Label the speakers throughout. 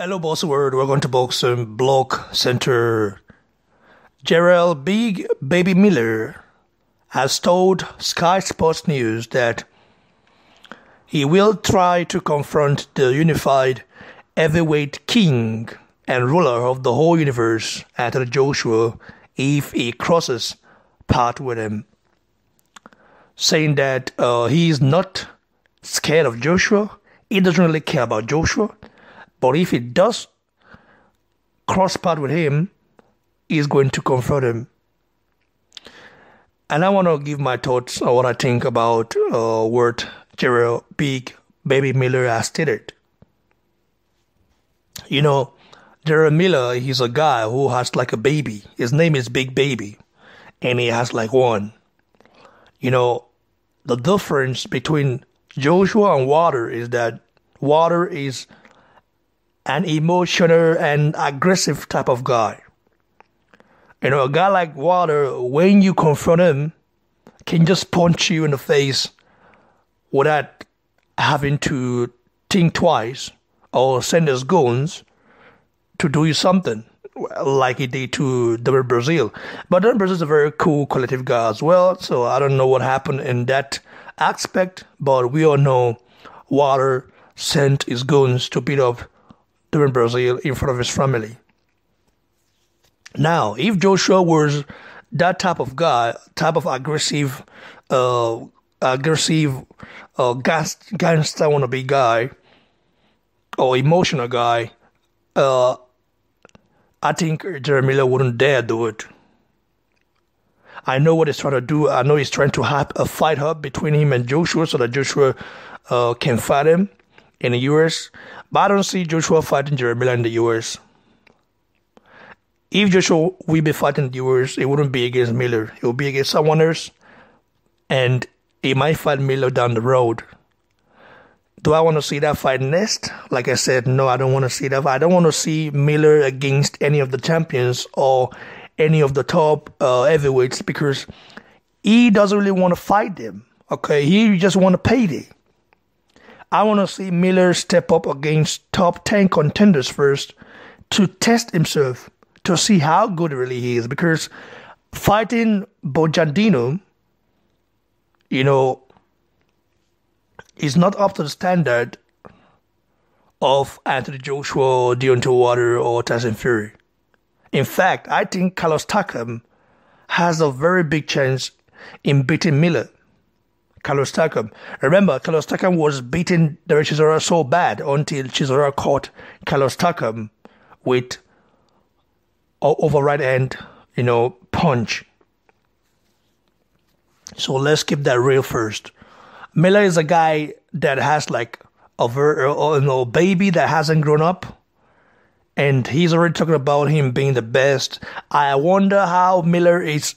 Speaker 1: Hello, boss world. Welcome to Boxing Block Center. Jarrell Big Baby Miller has told Sky Sports News that he will try to confront the unified heavyweight king and ruler of the whole universe, Anthony Joshua, if he crosses path with him, saying that he is not scared of Joshua. He doesn't really care about Joshua. But if he does cross path with him, he's going to confront him. And I want to give my thoughts on what I think about what Jarrell Big Baby Miller has stated. You know, Jarrell Miller, he's a guy who has like a baby. His name is Big Baby. And he has like one. You know, the difference between Joshua and Water is that Water is an emotional and aggressive type of guy. You know, a guy like Water, when you confront him, can just punch you in the face without having to think twice or send his goons to do you something like he did to Double Brazil. But Double Brazil is a very cool collective guy as well, so I don't know what happened in that aspect, but we all know Water sent his goons to beat up Double Brazil in front of his family. Now, if Joshua was that type of guy, type of aggressive gangster wannabe guy, or emotional guy, I think Jarrell Miller wouldn't dare do it. I know what he's trying to do. I know he's trying to have a fight up between him and Joshua so that Joshua can fight him in the US. But I don't see Joshua fighting Jarrell Miller in the US. If Joshua will be fighting the US, it wouldn't be against Miller. It will be against someone else. And he might fight Miller down the road. Do I want to see that fight next? Like I said, no, I don't want to see that. I don't want to see Miller against any of the champions or any of the top heavyweights because he doesn't really want to fight them. Okay, he just want to payday. I want to see Miller step up against top 10 contenders first to test himself, to see how good really he is. Because fighting Bojandino, you know, is not up to the standard of Anthony Joshua, Deontay Wilder, or Tyson Fury. In fact, I think Carlos Takam has a very big chance in beating Miller. Carlos Takam. Remember, Carlos Takam was beating Derek Chisora so bad until Chisora caught Carlos Takam with over right hand, punch. So let's keep that real first. Miller is a guy that has like a baby that hasn't grown up. And he's already talking about him being the best. I wonder how Miller is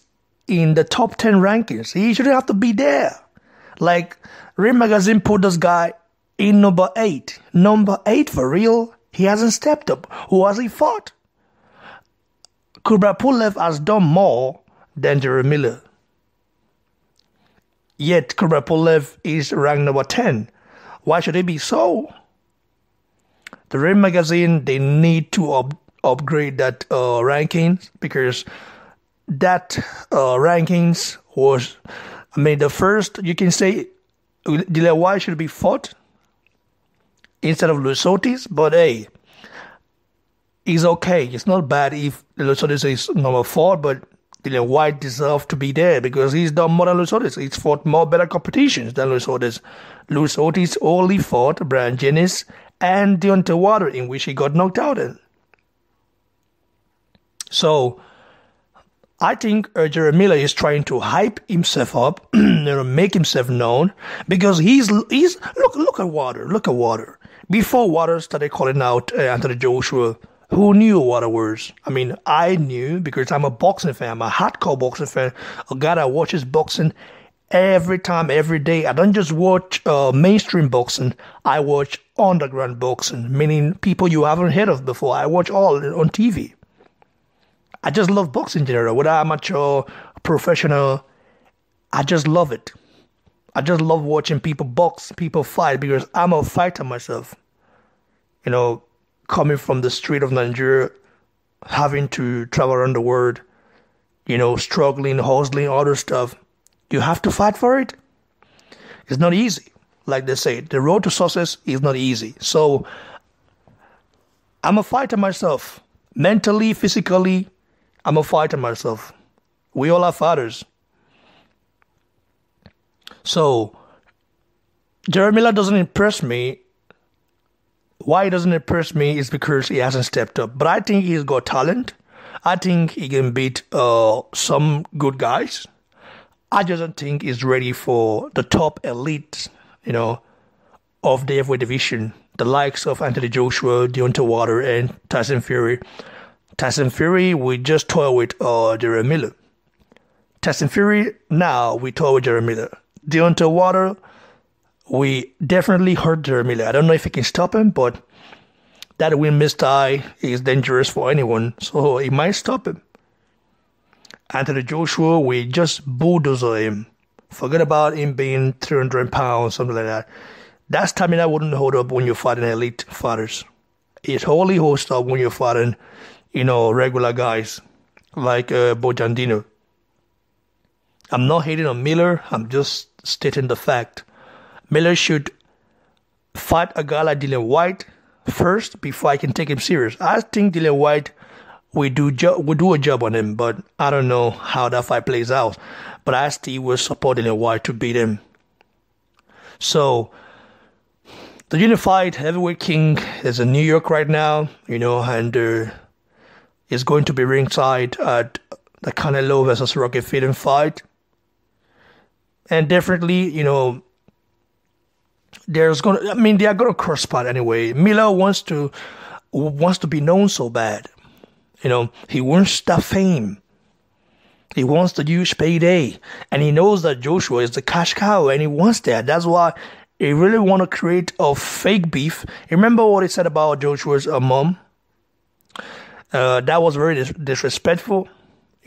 Speaker 1: in the top 10 rankings. He shouldn't have to be there. Like, Ring Magazine put this guy in number 8. Number 8 for real? He hasn't stepped up. Who has he fought? Kubrapulev has done more than Jarrell Miller. Yet Kubrapulev is ranked number 10. Why should it be so? The Ring Magazine, they need to upgrade that rankings because that rankings was, the first, you can say, Dillian Whyte should be fought instead of Luis Ortiz, but hey, it's okay. It's not bad if Luis Ortiz is number 4, but Dillian Whyte deserves to be there because he's done more than Luis Ortiz. He's fought more better competitions than Luis Ortiz. Luis Ortiz only fought Brian Jennings and Deontay Wilder, in which he got knocked out in. So, I think Jarrell Miller is trying to hype himself up, make himself known, because he's look at Water. Before Water started calling out Anthony Joshua, who knew Water was? I knew because I'm a boxing fan. I'm a hardcore boxing fan, a guy that watches boxing every time, every day. I don't just watch mainstream boxing. I watch underground boxing, meaning people you haven't heard of before. I watch all on TV. I just love boxing in general, whether amateur, professional. I just love it. I just love watching people box, people fight, because I'm a fighter myself. You know, coming from the street of Nigeria, having to travel around the world, struggling, hustling, other stuff. You have to fight for it. It's not easy. Like they say, the road to success is not easy. So I'm a fighter myself. Mentally, physically, I'm a fighter myself. We all are fighters. So Jarrell Miller doesn't impress me. Why he doesn't impress me is because he hasn't stepped up. But I think he's got talent. I think he can beat some good guys. I just don't think he's ready for the top elite, of the heavyweight division. The likes of Anthony Joshua, Deontay Wilder, and Tyson Fury. Tyson Fury, we just toyed with Jarrell Miller. Tyson Fury, now we toy with Jarrell Miller. Deontay Wilder, we definitely hurt Jarrell Miller. I don't know if he can stop him, but that win-miss tie is dangerous for anyone, so it might stop him. Anthony Joshua, we just bulldozer him. Forget about him being 300 pounds, something like that. That stamina wouldn't hold up when you're fighting elite fighters. It wholly holds up when you're fighting, regular guys like Bojandino. I'm not hating on Miller. I'm just stating the fact. Miller should fight a guy like Dillian Whyte first before I can take him serious. I think Dillian Whyte will do a job on him, but I don't know how that fight plays out. But I still will support Dillian Whyte to beat him. So the unified heavyweight king is in New York right now, and is going to be ringside at the Canelo versus Rocky Fitting fight. And definitely, they are gonna cross path anyway. Miller wants to be known so bad. He wants that fame. He wants the huge payday. And he knows that Joshua is the cash cow and he wants that. That's why he really want to create a fake beef. Remember what he said about Joshua's mom? That was very disrespectful,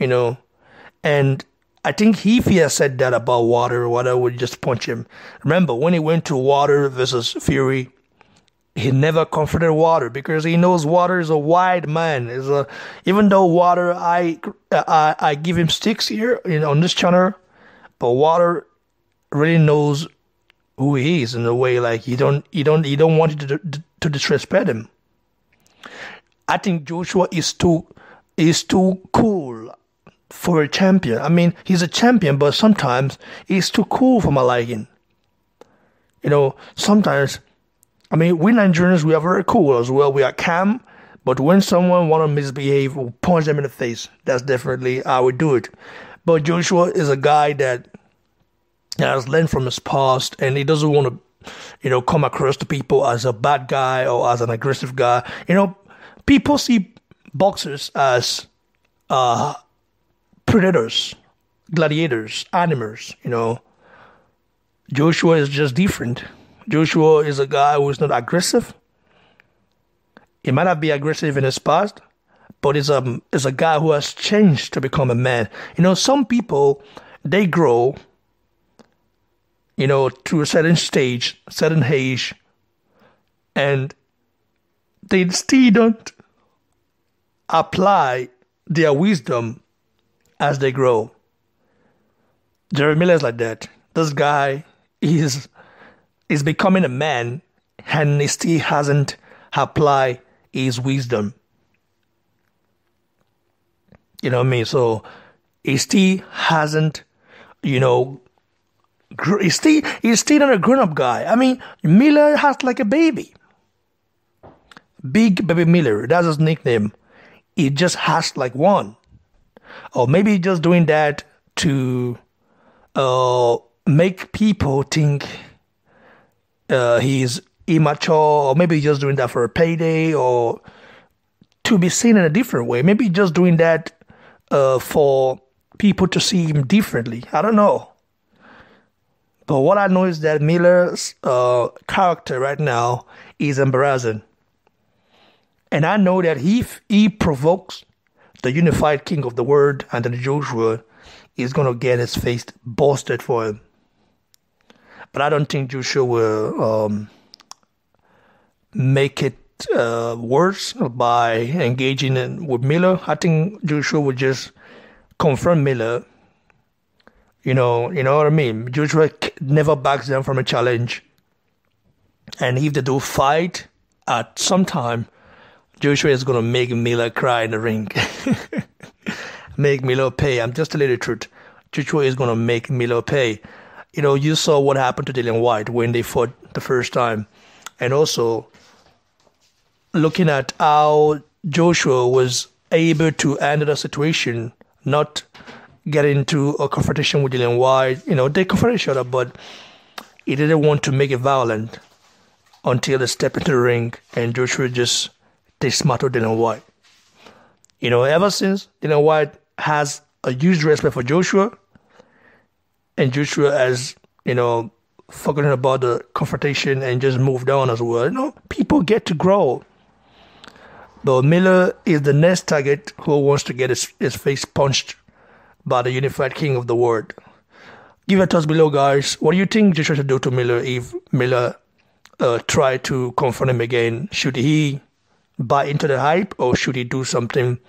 Speaker 1: and I think if he had said that about Wilder would just punch him. Remember, when he went to Wilder versus Fury, he never confronted Wilder because he knows Wilder is a wide man. Even though Wilder, I give him sticks here on this channel, but Wilder really knows who he is in a way. Like you don't want to disrespect him. I think Joshua is too cool for a champion. I mean, he's a champion, but sometimes he's too cool for my liking. Sometimes, we Nigerians, we are very cool as well. We are calm, but when someone want to misbehave, we'll punch them in the face. That's definitely how we do it. But Joshua is a guy that has learned from his past, and he doesn't want to, come across to people as a bad guy or as an aggressive guy. People see boxers as predators, gladiators, animals, Joshua is just different. Joshua is a guy who is not aggressive. He might not be aggressive in his past, but is a guy who has changed to become a man. Some people, they grow, to a certain stage, certain age, and they still don't apply their wisdom as they grow. Jarrell Miller is like that. This guy is becoming a man and he still hasn't applied his wisdom. You know what I mean? So he still hasn't, he's still not a grown-up guy. Miller has like a baby. Big Baby Miller, that's his nickname. He just has like one. Or maybe he's just doing that to make people think he's immature, or maybe he's just doing that for a payday, or to be seen in a different way. Maybe he's just doing that for people to see him differently. I don't know. But what I know is that Miller's character right now is embarrassing. And I know that if he provokes the unified king of the world, Anthony Joshua, he's going to get his face busted for him. But I don't think Joshua will make it worse by engaging with Miller. I think Joshua would just confront Miller. You know what I mean? Joshua never backs down from a challenge. And if they do fight at some time, Joshua is going to make Miller cry in the ring. Make Miller pay. I'm just telling you the truth. Joshua is going to make Miller pay. You saw what happened to Dillian Whyte when they fought the first time. And also, looking at how Joshua was able to handle the situation, not get into a confrontation with Dillian Whyte. They confronted each other, but he didn't want to make it violent until they stepped into the ring, and Joshua just dismantled Dillian Whyte. Ever since, Dillian Whyte has a huge respect for Joshua, and Joshua has, forgotten about the confrontation and just moved on as well. People get to grow. But Miller is the next target who wants to get his face punched by the unified king of the world. Give your thoughts below, guys. What do you think Joshua should do to Miller if Miller try to confront him again? Should he buy into the hype, or should he do something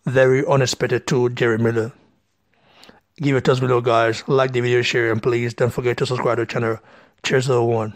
Speaker 1: very unexpected to Jerry Miller? Give your thoughts below, guys. Like the video, share, and please don't forget to subscribe to the channel. Cheers, everyone.